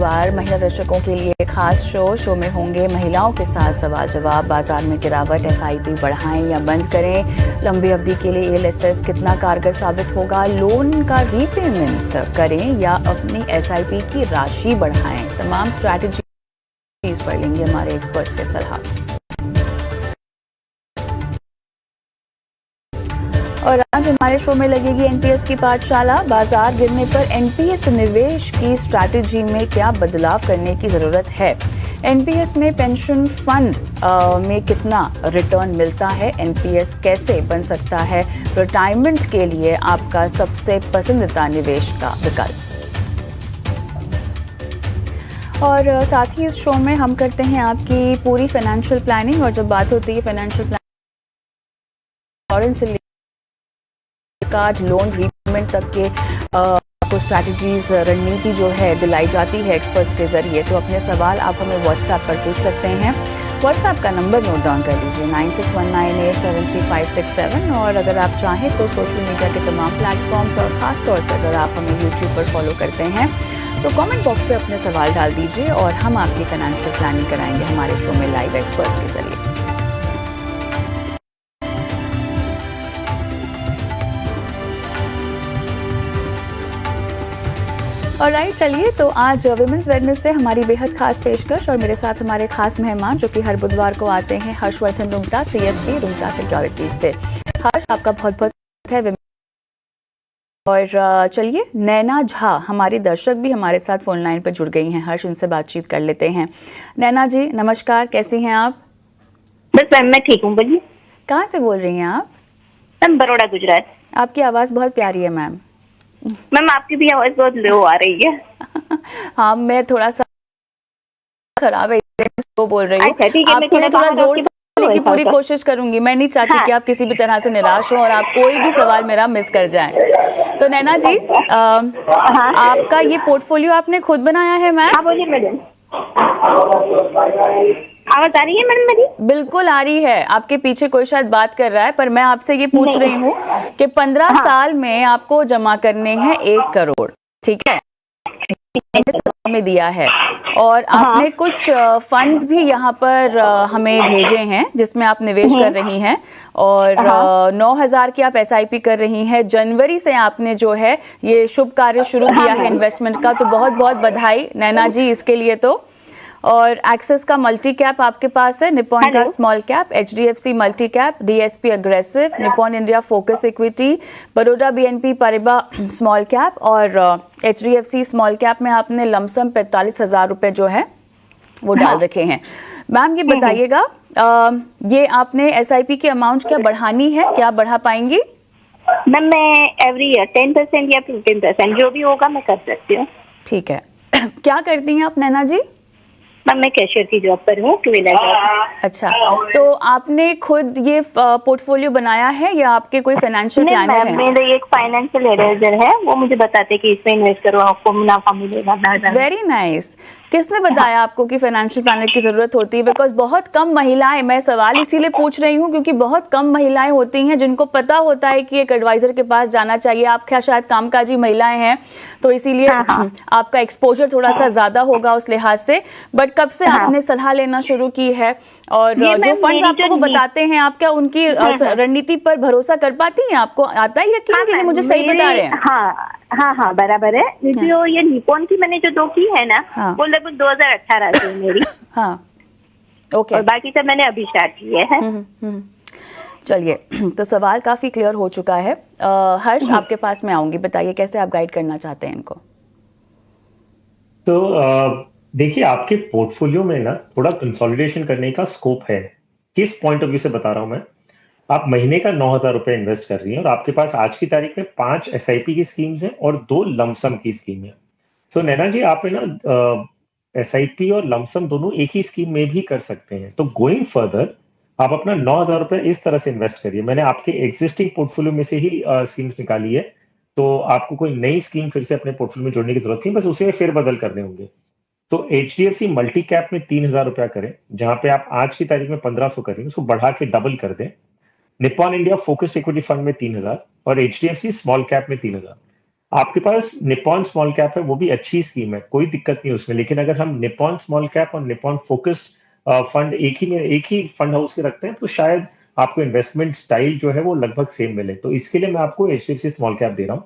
बुधवार महिला दर्शकों के लिए खास शो में होंगे महिलाओं के साथ सवाल जवाब। बाजार में गिरावट, एसआईपी बढ़ाएं या बंद करें, लंबी अवधि के लिए एलएसएस कितना कारगर साबित होगा, लोन का रीपेमेंट करें या अपनी एसआईपी की राशि बढ़ाएं, तमाम स्ट्रैटेजीज पर लेंगे हमारे एक्सपर्ट से सलाह। और आज हमारे शो में लगेगी एनपीएस की पाठशाला। बाजार गिरने पर एनपीएस निवेश की स्ट्रैटेजी में क्या बदलाव करने की ज़रूरत है, एनपीएस में पेंशन फंड में कितना रिटर्न मिलता है, एनपीएस कैसे बन सकता है रिटायरमेंट के लिए आपका सबसे पसंदीदा निवेश का विकल्प। और साथ ही इस शो में हम करते हैं आपकी पूरी फाइनेंशियल प्लानिंग। और जब बात होती है फाइनेंशियल प्लानिंग से कार्ड, लोन रीपेमेंट तक के आपको स्ट्रैटेजीज, रणनीति जो है दिलाई जाती है एक्सपर्ट्स के जरिए। तो अपने सवाल आप हमें व्हाट्सएप पर पूछ सकते हैं। व्हाट्सएप का नंबर नोट डाउन कर लीजिए 9619873567। और अगर आप चाहें तो सोशल मीडिया के तमाम प्लेटफॉर्म्स और ख़ासतौर से अगर आप हमें यूट्यूब पर फॉलो करते हैं तो कमेंट बॉक्स पे अपने सवाल डाल दीजिए और हम आपकी फाइनेंशियल प्लानिंग कराएंगे हमारे शो में लाइव एक्सपर्ट्स के जरिए। और राइट, चलिए तो आज विमेंस वेडनेसडे हमारी बेहद खास पेशकश और मेरे साथ हमारे खास मेहमान जो कि हर बुधवार को आते हैं, हर्षवर्धन रुंगटा, सीएफपी रुंगटा सिक्योरिटीज से। हर्ष, आपका बहुत बहुत है। और चलिए, नैना झा हमारी दर्शक भी हमारे साथ फोन लाइन पर जुड़ गई हैं। हर्ष, उनसे बातचीत कर लेते हैं। नैना जी नमस्कार, कैसी हैं आप? बस मैम मैं ठीक हूँ, बोलिए। कहाँ से बोल रही हैं आप? मैम बड़ौदा, गुजरात। आपकी आवाज़ बहुत प्यारी है मैम। मैम आपकी भी आवाज़ बहुत लो आ रही है। हाँ, मैं थोड़ा सा खराब है तो बोल रही हूँ। अच्छा ठीक है, आपके लिए थोड़ा जोर से बोलने की पूरी कोशिश करूंगी। मैं नहीं चाहती कि आप किसी भी तरह से निराश हो और आप कोई भी सवाल मेरा मिस कर जाएं। तो नैना जी, आपका ये पोर्टफोलियो आपने खुद बनाया है मैम? हाँ बोलिए मैडम। आवाज आ रही है मैडम मेरी? बिल्कुल आ रही है। आपके पीछे कोई शायद बात कर रहा है, पर मैं आपसे ये पूछ रही हूँ कि 15 साल में आपको जमा करने हैं 1 करोड़, ठीक है, में दिया है और आपने कुछ फंड्स भी यहाँ पर हमें भेजे हैं जिसमें आप निवेश कर रही हैं और 9,000 की आप एसआईपी कर रही हैं। जनवरी से आपने जो है ये शुभ कार्य शुरू किया है इन्वेस्टमेंट का, तो बहुत बहुत बधाई नैना जी इसके लिए। तो और एक्सेस का मल्टी कैप आपके पास है, निपॉन का small cap, HDFC multi cap, DSP aggressive, Nippon India focus equity, Baroda BNP Paribas small cap और एचडीएफसी स्मॉल कैप में आपने लमसम 45,000 रुपए जो है वो डाल रखे हैं। मैम ये बताइएगा, ये आपने एसआईपी की अमाउंट क्या बढ़ानी है, क्या बढ़ा पाएंगी? मैम मैं एवरी ईयर 10% या 15% जो भी होगा मैं कर सकती हूँ। ठीक है। क्या करती हैं आप नैना जी? मैम मैं कैशियर की जॉब पर हूँ, 2 व्हीलर जॉब। अच्छा, तो आपने खुद ये पोर्टफोलियो बनाया है या आपके कोई फाइनेंशियल प्लानर है? मेरे एक फाइनेंशियल एडवाइजर है, वो मुझे बताते हैं कि इसमें इन्वेस्ट करो आपको मुनाफा मिलेगा। Very nice. किसने बताया आपको कि फाइनेंशियल प्लानर की जरूरत होती है? बिकॉज बहुत कम महिलाएं, मैं सवाल इसीलिए पूछ रही हूँ क्योंकि बहुत कम महिलाएं होती हैं जिनको पता होता है कि एक एडवाइजर के पास जाना चाहिए। आप क्या शायद कामकाजी महिलाएं हैं तो इसीलिए आपका एक्सपोजर थोड़ा सा ज्यादा होगा उस लिहाज से। बट कब से आपने सलाह लेना शुरू की है और जो फंड्स आपको वो बताते हैं, आप क्या उनकी रणनीति पर भरोसा कर पाती हैं? आपको आता है यकीन कि ये मुझे सही बता रहे हैं? हाँ बराबर है। जो ये निपॉन की मैंने जो 2 की है ना, वो लगभग 2018 से मेरी। हाँ ओके। और बाकी सब मैंने अभी स्टार्ट किए हैं। चलिए, तो सवाल काफी क्लियर हो चुका है। हर्ष आपके पास मैं आऊंगी, बताइए कैसे आप गाइड करना चाहते हैं इनको। तो देखिए, आपके पोर्टफोलियो में ना थोड़ा कंसोलिडेशन करने का स्कोप है। किस पॉइंट ऑफ व्यू से बता रहा हूं मैं? आप महीने का 9,000 रुपए इन्वेस्ट कर रही हैं और आपके पास आज की तारीख में 5 एसआईपी की स्कीम्स हैं और 2 लमसम की स्कीम है। सो नैना जी, आप है ना एसआईपी और लमसम दोनों एक ही स्कीम में भी कर सकते हैं। तो गोइंग फर्दर आप अपना 9,000 रुपए इस तरह से इन्वेस्ट करिए। मैंने आपके एग्जिस्टिंग पोर्टफोलियो में से ही स्कीम्स निकाली है, तो आपको कोई नई स्कीम फिर से अपने पोर्टफोलियो में जोड़ने की जरूरत नहीं, बस उसे में फेरबदल करने होंगे। तो एचडीएफसी मल्टी कैप में 3,000 रुपया करें, जहां पे आप आज की तारीख में 1,500 करेंगे, उसको बढ़ा के डबल कर दें। Nippon India focus equity fund में 3,000 और एचडीएफसी स्मॉल कैप में 3,000। आपके पास निपॉन स्मॉल कैप है, वो भी अच्छी स्कीम है, कोई दिक्कत नहीं उसमें। लेकिन अगर हम निपॉन स्मॉल कैप और निपॉन फोकस्ड फंड एक ही फंड हाउस के रखते हैं, तो शायद आपको इन्वेस्टमेंट स्टाइल जो है वो लगभग सेम मिले। तो इसके लिए मैं आपको एचडीएफसी स्मॉल कैप दे रहा हूँ।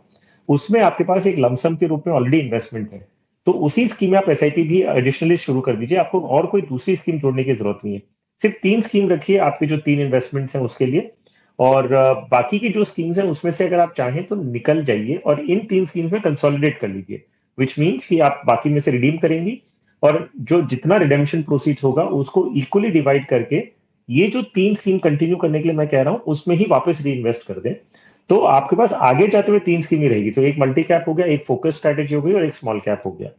उसमें आपके पास एक लमसम के रूप में ऑलरेडी इन्वेस्टमेंट है, तो उसी स्कीम में आप एसआईपी भी एडिशनली शुरू कर दीजिए। आपको और कोई दूसरी स्कीम जोड़ने की जरूरत नहीं है। सिर्फ 3 स्कीम रखिए आपके जो 3 इन्वेस्टमेंट्स हैं उसके लिए। और बाकी की जो स्कीम्स हैं उसमें से अगर आप चाहें तो निकल जाइए और इन 3 स्कीम्स में कंसोलिडेट कर लीजिए, विच मीन्स कि आप बाकी में से रिडीम करेंगी और जो जितना रिडेम्पशन प्रोसीड्स होगा उसको इक्वली डिवाइड करके ये जो 3 स्कीम कंटिन्यू करने के लिए मैं कह रहा हूं उसमें ही वापस री इन्वेस्ट कर दें। तो आपके पास आगे जाते हुए 3 स्कीम ही रहेगी। तो एक मल्टी कैप हो गया, एक फोकस स्ट्रेटेजी हो गई और एक स्मॉल कैप हो गया।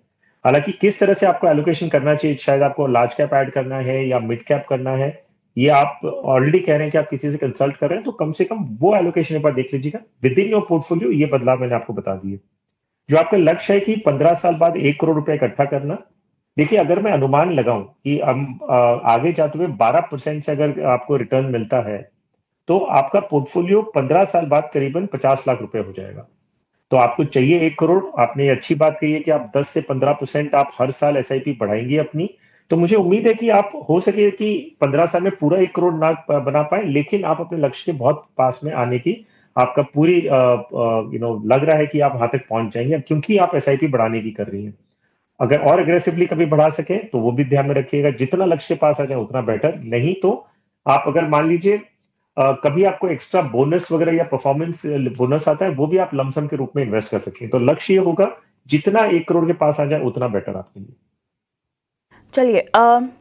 हालांकि किस तरह से आपको एलोकेशन करना चाहिए, शायद आपको लार्ज कैप ऐड करना है या मिड कैप करना है, ये आप ऑलरेडी कह रहे हैं कि आप किसी से कंसल्ट कर रहे हैं, तो कम से कम वो एलोकेशन एक बार देख लीजिएगा। विद इन योर पोर्टफोलियो ये बदलाव मैंने आपको बता दिए। जो आपका लक्ष्य है कि 15 साल बाद 1 करोड़ रुपए इकट्ठा करना, देखिए अगर मैं अनुमान लगाऊं कि हम आगे जाते हुए 12% से अगर आपको रिटर्न मिलता है, तो आपका पोर्टफोलियो 15 साल बाद करीबन 50 लाख रुपए हो जाएगा। तो आपको चाहिए 1 करोड़। आपने अच्छी बात कही है कि आप 10 से 15% आप हर साल एसआईपी बढ़ाएंगी अपनी। तो मुझे उम्मीद है कि आप हो सके कि 15 साल में पूरा 1 करोड़ ना बना पाए, लेकिन आप अपने लक्ष्य के बहुत पास में आने की आपका पूरी लग रहा है कि आप वहां तक पहुंच जाएंगे, क्योंकि आप एसआईपी बढ़ाने की कर रही हैं। अगर और अग्रेसिवली कभी बढ़ा सके तो वो भी ध्यान में रखिएगा। जितना लक्ष्य के पास आ जाए उतना बेटर। नहीं तो आप अगर मान लीजिए कभी आपको एक्स्ट्रा बोनस वगैरह या परफॉर्मेंस बोनस आता है, वो भी आप लमसम के रूप में इन्वेस्ट कर सकते हैं। तो लक्ष्य ये होगा जितना 1 करोड़ के पास आ जाए उतना बेटर आपके लिए। चलिए,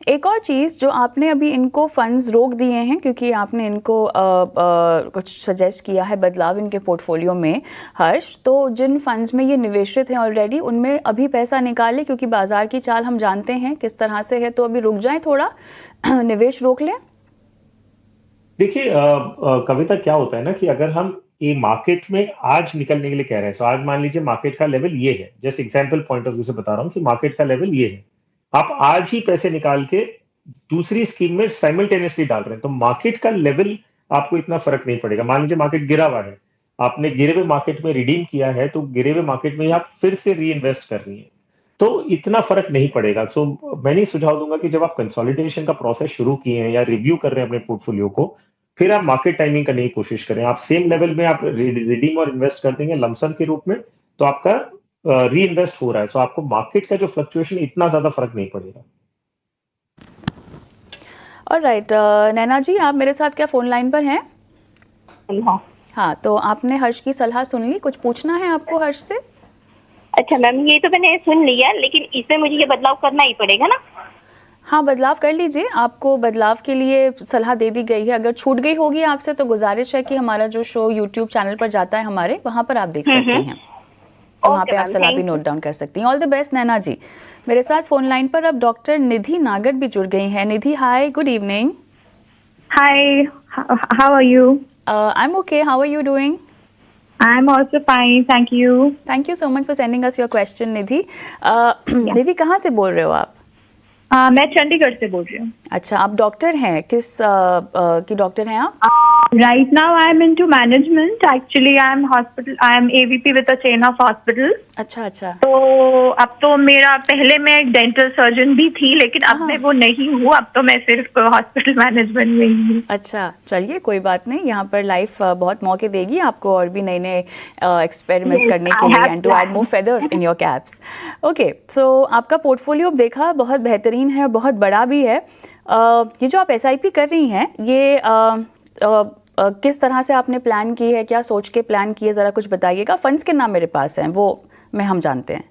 एक और चीज़ जो आपने अभी इनको फंड्स रोक दिए हैं क्योंकि आपने इनको कुछ सजेस्ट किया है बदलाव इनके पोर्टफोलियो में, हर्ष, तो जिन फंड्स में ये निवेशित हैं ऑलरेडी उनमें अभी पैसा निकालें, क्योंकि बाजार की चाल हम जानते हैं किस तरह से है। तो अभी रुक जाएं, थोड़ा निवेश रोक लें। देखिए कविता, क्या होता है ना कि अगर हम ये मार्केट में आज निकलने के लिए कह रहे हैं, तो आज मान लीजिए मार्केट का लेवल ये है, just example point of view से बता रहा हूं कि मार्केट का लेवल ये है। आप आज ही पैसे निकाल के दूसरी स्कीम में साइमल्टेनियसली डाल रहे हैं, तो मार्केट का लेवल आपको इतना फर्क नहीं पड़ेगा। मान लीजिए मार्केट गिरा हुआ है, आपने गिरे हुए मार्केट में रिडीम किया है, तो गिरे हुए मार्केट में आप फिर से री इन्वेस्ट कर रही है, तो इतना फर्क नहीं पड़ेगा। सो मैं नहीं सुझाव दूंगा कि जब आप कंसोलिडेशन का प्रोसेस शुरू किए हैं या रिव्यू कर रहे हैं अपने पोर्टफोलियो को, फिर आप मार्केट टाइमिंग करने की कोशिश करें। आप सेम लेवल में आप रिडीम और इन्वेस्ट कर देंगे लमसम के रूप में, तो आपका री इन्वेस्ट हो रहा है, तो आपको मार्केट का जो फ्लक्चुएशन इतना ज्यादा फर्क नहीं पड़ेगा। ऑलराइट, नैना जी, आप मेरे साथ क्या फोन लाइन पर हैं? हाँ, तो आपने हर्ष की सलाह सुन ली, कुछ पूछना है आपको हर्ष से? अच्छा मैम, ये तो मैंने सुन लिया, लेकिन इसमें मुझे ये बदलाव करना ही पड़ेगा ना? हाँ, बदलाव कर लीजिए। आपको बदलाव के लिए सलाह दे दी गई है। अगर छूट गई होगी आपसे तो गुजारिश है कि हमारा जो शो यूट्यूब चैनल पर जाता है हमारे, वहाँ पर आप देख सकते हैं, तो वहाँ पे आप सलाह भी नोट डाउन कर सकती हैं। ऑल द बेस्ट नैना जी। मेरे साथ फोन लाइन पर अब डॉक्टर निधि नागर भी जुड़ गई हैं। Nidhi, hi, good evening. Hi, how are you? I am okay, how are you doing? I am also fine, thank you. Thank you so much for sending us your question. Nidhi, Nidhi कहाँ से बोल रहे हो आप? मैं चंडीगढ़ से बोल रही हूँ। अच्छा, आप डॉक्टर हैं? किस की डॉक्टर हैं आप? Right now I am into management. Actually I am AVP with a chain of hospitals. अच्छा अच्छा। तो अब तो मेरा, पहले मैं एक डेंटल सर्जन भी थी, लेकिन अब मैं वो नहीं हूँ। अब तो मैं सिर्फ हॉस्पिटल मैनेजमेंट में ही हूँ। अच्छा, चलिए कोई बात नहीं। यहाँ पर लाइफ बहुत मौके देगी आपको और भी नए नए एक्सपेरिमेंट्स करने के लिए, and to add more feather in your caps. Okay, so आपका पोर्टफोलियो देखा बहुत बेहतरीन है और बहुत बड़ा भी है। ये जो आप SIP कर रही हैं, ये किस तरह से आपने प्लान की है, क्या सोच के प्लान की है, जरा कुछ बताइएगा। फंड्स के नाम मेरे पास हैं, वो हम जानते हैं।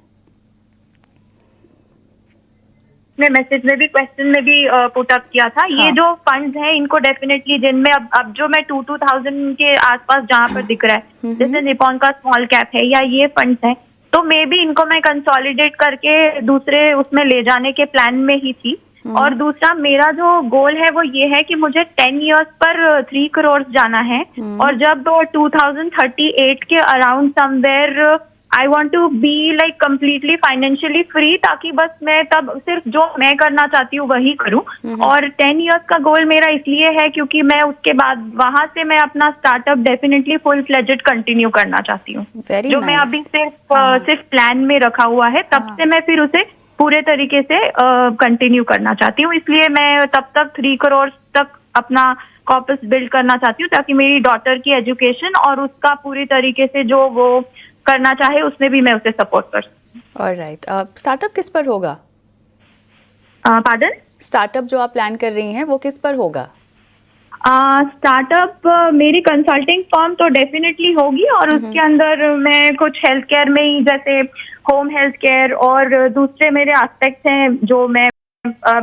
मैं मैसेज में भी, क्वेश्चन में भी पुट अप किया था। हाँ। ये जो फंड्स हैं इनको डेफिनेटली, जिनमें अब जो मैं 2000 के आसपास जहाँ पर दिख रहा है, जैसे निपॉन का स्मॉल कैप है या ये फंड्स हैं, तो मे बी इनको मैं कंसोलिडेट करके दूसरे उसमें ले जाने के प्लान में ही थी। और दूसरा मेरा जो गोल है वो ये है कि मुझे 10 इयर्स पर 3 करोड़ जाना है, और जब 2038 के around somewhere I want to be like completely financially free, ताकि बस मैं तब सिर्फ जो मैं करना चाहती हूँ वही करूँ। और 10 इयर्स का गोल मेरा इसलिए है क्योंकि मैं उसके बाद वहां से मैं अपना startup definitely full fledged continue करना चाहती हूँ। जो मैं अभी सिर्फ प्लान में रखा हुआ है, तब से मैं फिर उसे पूरे तरीके से कंटिन्यू करना चाहती हूँ। इसलिए मैं तब तक 3 करोड़ तक अपना कॉर्पस बिल्ड करना चाहती हूँ, ताकि मेरी डॉटर की एजुकेशन और उसका पूरी तरीके से जो वो करना चाहे उसमें भी मैं उसे सपोर्ट कर सकूँ। ऑलराइट, स्टार्टअप किस पर होगा? पार्डन? स्टार्टअप जो आप प्लान कर रही हैं वो किस पर होगा? स्टार्टअप मेरी कंसल्टिंग फर्म तो डेफिनेटली होगी, और उसके अंदर मैं कुछ हेल्थ केयर में ही, जैसे होम हेल्थ केयर और दूसरे मेरे एस्पेक्ट्स हैं जो मैं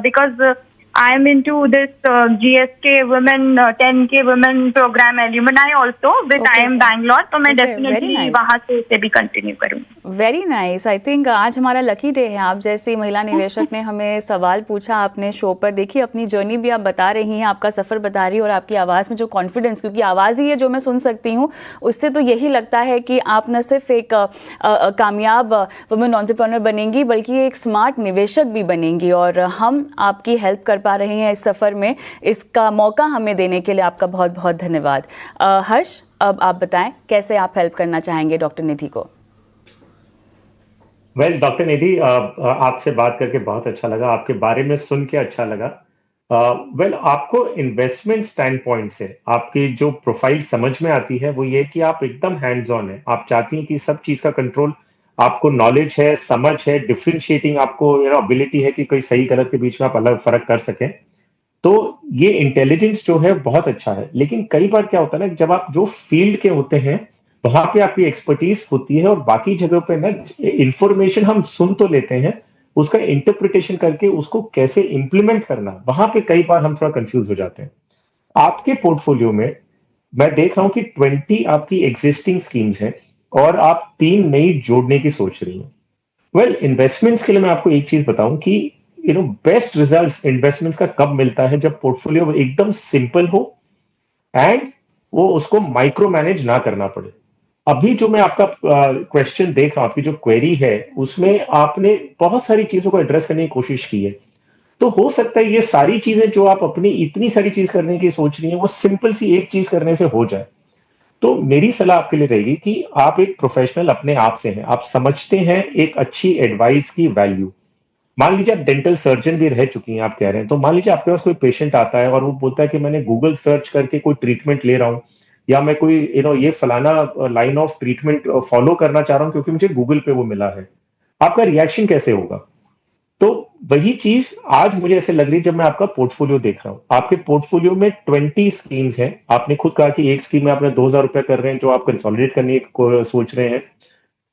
because I am into this GSK Women 10K Women Program Alumni also with IIM Bangalore, तो मैं डेफिनेटली वहाँ से उसे भी कंटिन्यू करूँगी। Very nice. आई थिंक आज हमारा लकी डे है। आप जैसी महिला निवेशक ने हमें सवाल पूछा आपने शो पर। देखिए, अपनी जर्नी भी आप बता रही हैं, आपका सफ़र बता रही हैं, और आपकी आवाज़ में जो कॉन्फिडेंस, क्योंकि आवाज़ ही है जो मैं सुन सकती हूँ, उससे तो यही लगता है कि आप न सिर्फ एक कामयाब वुमेन एंटरप्रेन्योर बनेंगी, बल्कि एक स्मार्ट निवेशक भी बनेंगी। और हम आपकी हेल्प कर पा रहे हैं इस सफ़र में। इसका मौका हमें देने के लिए आपका बहुत बहुत धन्यवाद। हर्ष, अब आप बताएं कैसे आप हेल्प करना चाहेंगे डॉक्टर निधि को? वेल, डॉक्टर निधि, आपसे बात करके बहुत अच्छा लगा, आपके बारे में सुन के अच्छा लगा। वेल, आपको इन्वेस्टमेंट स्टैंड पॉइंट से आपकी जो प्रोफाइल समझ में आती है वो ये कि आप एकदम हैंड्स ऑन है। आप चाहती हैं कि सब चीज का कंट्रोल, आपको नॉलेज है, समझ है, डिफरेंशिएटिंग आपको एबिलिटी है कि कोई सही गलत के बीच में आप अलग फर्क कर सकें। तो ये इंटेलिजेंस जो है बहुत अच्छा है। लेकिन कई बार क्या होता है ना, जब आप जो फील्ड के होते हैं वहां पे आपकी एक्सपर्टीज होती है, और बाकी जगह पे ना इंफॉर्मेशन हम सुन तो लेते हैं, उसका इंटरप्रिटेशन करके उसको कैसे इंप्लीमेंट करना, वहां पे कई बार हम थोड़ा कंफ्यूज हो जाते हैं। आपके पोर्टफोलियो में मैं देख रहा हूं कि 20 आपकी एग्जिस्टिंग स्कीम्स हैं और आप 3 नई जोड़ने की सोच रही हैं। वेल, इन्वेस्टमेंट्स के लिए मैं आपको एक चीज बताऊं कि बेस्ट रिजल्ट्स इन्वेस्टमेंट्स का कब मिलता है, जब पोर्टफोलियो एकदम सिंपल हो एंड वो उसको माइक्रो मैनेज ना करना पड़े। अभी जो मैं आपका क्वेश्चन देख रहा हूं, आपकी जो क्वेरी है, उसमें आपने बहुत सारी चीजों को एड्रेस करने की कोशिश की है। तो हो सकता है ये सारी चीजें जो आप अपनी इतनी सारी चीज करने की सोच रही हैं, वो सिंपल सी एक चीज करने से हो जाए। तो मेरी सलाह आपके लिए रहेगी कि आप एक प्रोफेशनल अपने आप से हैं, आप समझते हैं एक अच्छी एडवाइस की वैल्यू। मान लीजिए आप डेंटल सर्जन भी रह चुकी हैं, आप कह रहे हैं, तो मान लीजिए आपके पास कोई पेशेंट आता है और वो बोलता है कि मैंने गूगल सर्च करके कोई ट्रीटमेंट ले रहा हूं, या मैं कोई ये फलाना लाइन ऑफ ट्रीटमेंट फॉलो करना चाह रहा हूं क्योंकि मुझे गूगल पे वो मिला है। आपका रिएक्शन कैसे होगा? तो वही चीज आज मुझे ऐसे लग रही है जब मैं आपका पोर्टफोलियो देख रहा हूं। आपके पोर्टफोलियो में 20 स्कीम्स हैं। आपने खुद कहा कि एक स्कीम में आपने 2000 रुपया कर रहे हैं जो आप कंसोलिडेट करने को सोच रहे हैं,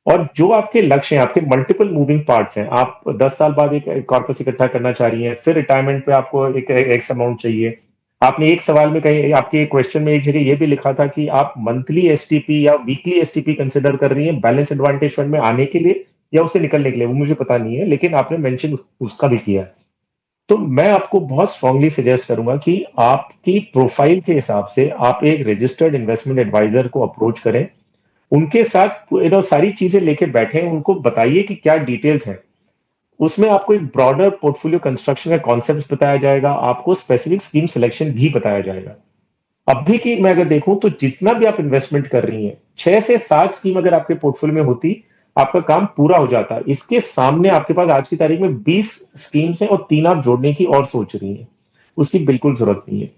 और जो आपके लक्ष्य हैं, आपके मल्टीपल मूविंग पार्ट्स हैं। आप 10 साल बाद एक कॉर्पस इकट्ठा करना चाह रही हैं, फिर रिटायरमेंट पे आपको एक एक्स अमाउंट चाहिए। आपने एक सवाल में कहीं, आपके क्वेश्चन में एक जगह ये भी लिखा था कि आप मंथली एसटीपी या वीकली एसटीपी कंसिडर कर रही हैं बैलेंस एडवांटेज फंड में आने के लिए या उससे निकलने के लिए, वो मुझे पता नहीं है, लेकिन आपने मेंशन उसका भी किया है। तो मैं आपको बहुत स्ट्रांगली सजेस्ट करूंगा कि आपकी प्रोफाइल के हिसाब से आप एक रजिस्टर्ड इन्वेस्टमेंट एडवाइजर को अप्रोच करें, उनके साथ सारी चीजें लेके बैठे, उनको बताइए कि क्या डिटेल्स हैं। उसमें आपको एक ब्रॉडर पोर्टफोलियो कंस्ट्रक्शन का कॉन्सेप्ट बताया जाएगा, आपको स्पेसिफिक स्कीम सिलेक्शन भी बताया जाएगा। अभी की मैं अगर देखूं तो जितना भी आप इन्वेस्टमेंट कर रही हैं, 6 से 7 स्कीम अगर आपके पोर्टफोलियो में होती, आपका काम पूरा हो जाता। इसके सामने आपके पास आज की तारीख में 20 स्कीम्स हैं और 3 आप जोड़ने की और सोच रही हैं। उसकी बिल्कुल जरूरत नहीं है।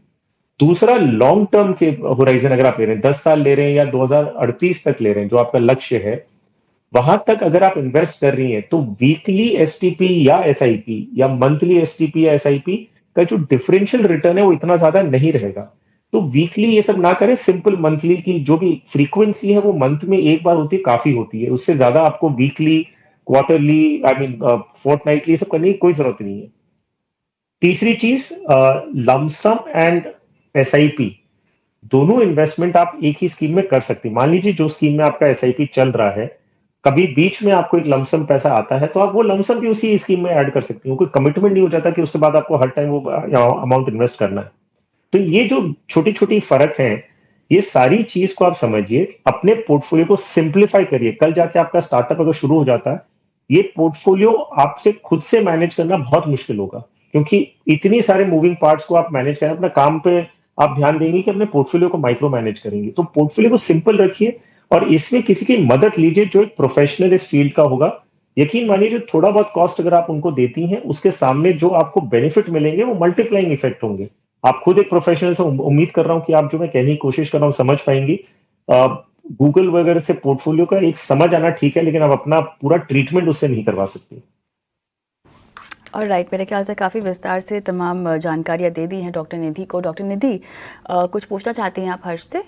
दूसरा, लॉन्ग टर्म के होराइजन अगर आप ले रहे हैं, 10 साल ले रहे हैं या 2038 तक ले रहे हैं, जो आपका लक्ष्य है, वहां तक अगर आप इन्वेस्ट कर रही हैं, तो वीकली एसटीपी या एसआईपी या मंथली एसटीपी या एसआईपी का जो डिफरेंशियल रिटर्न है वो इतना ज्यादा नहीं रहेगा। तो वीकली ये सब ना करें, सिंपल मंथली की जो भी फ्रीक्वेंसी है वो मंथ में एक बार होती है, काफी होती है। उससे ज्यादा आपको वीकली, क्वार्टरली, फोर्टनाइटली ये सब करने की कोई जरूरत नहीं है। तीसरी चीज, लमसम एंड एसआईपी दोनों इन्वेस्टमेंट आप एक ही स्कीम में कर सकती। मान लीजिए जो स्कीम में आपका एसआईपी चल रहा है, कभी बीच में आपको एक लमसम पैसा आता है, तो आप वो लमसम भी उसी स्कीम में ऐड कर सकती हो। कोई कमिटमेंट नहीं हो जाता कि उसके बाद आपको हर टाइम वो अमाउंट इन्वेस्ट करना है। तो ये जो छोटी छोटी फर्क हैं, ये सारी चीज को आप समझिए, अपने पोर्टफोलियो को सिंप्लीफाई करिए। कल जाके आपका स्टार्टअप अगर शुरू हो जाता है, ये पोर्टफोलियो आपसे खुद से मैनेज करना बहुत मुश्किल होगा, क्योंकि इतनी सारे मूविंग पार्ट्स को आप मैनेज करें। अपना काम पे आप ध्यान देंगे कि अपने पोर्टफोलियो को माइक्रो मैनेज करेंगे। तो पोर्टफोलियो को सिंपल रखिए और इसमें किसी की मदद लीजिए जो एक प्रोफेशनल इस फील्ड का होगा। यकीन मानिए, जो थोड़ा बहुत कॉस्ट अगर आप उनको देती हैं, उसके सामने जो आपको बेनिफिट मिलेंगे वो मल्टीप्लाइंग इफेक्ट होंगे। आप खुद एक प्रोफेशनल से उम्मीद कर रहा हूं कि आप जो मैं कहने की कोशिश कर रहा हूं समझ पाएंगी। गूगल वगैरह से पोर्टफोलियो का एक समझ आना ठीक है, लेकिन आप अपना पूरा ट्रीटमेंट उससे नहीं करवा सकती। और राइट, मेरे ख्याल से काफ़ी विस्तार से तमाम जानकारियाँ दे दी हैं डॉक्टर निधि को। डॉक्टर निधि, कुछ पूछना चाहती हैं आप हर्ष से?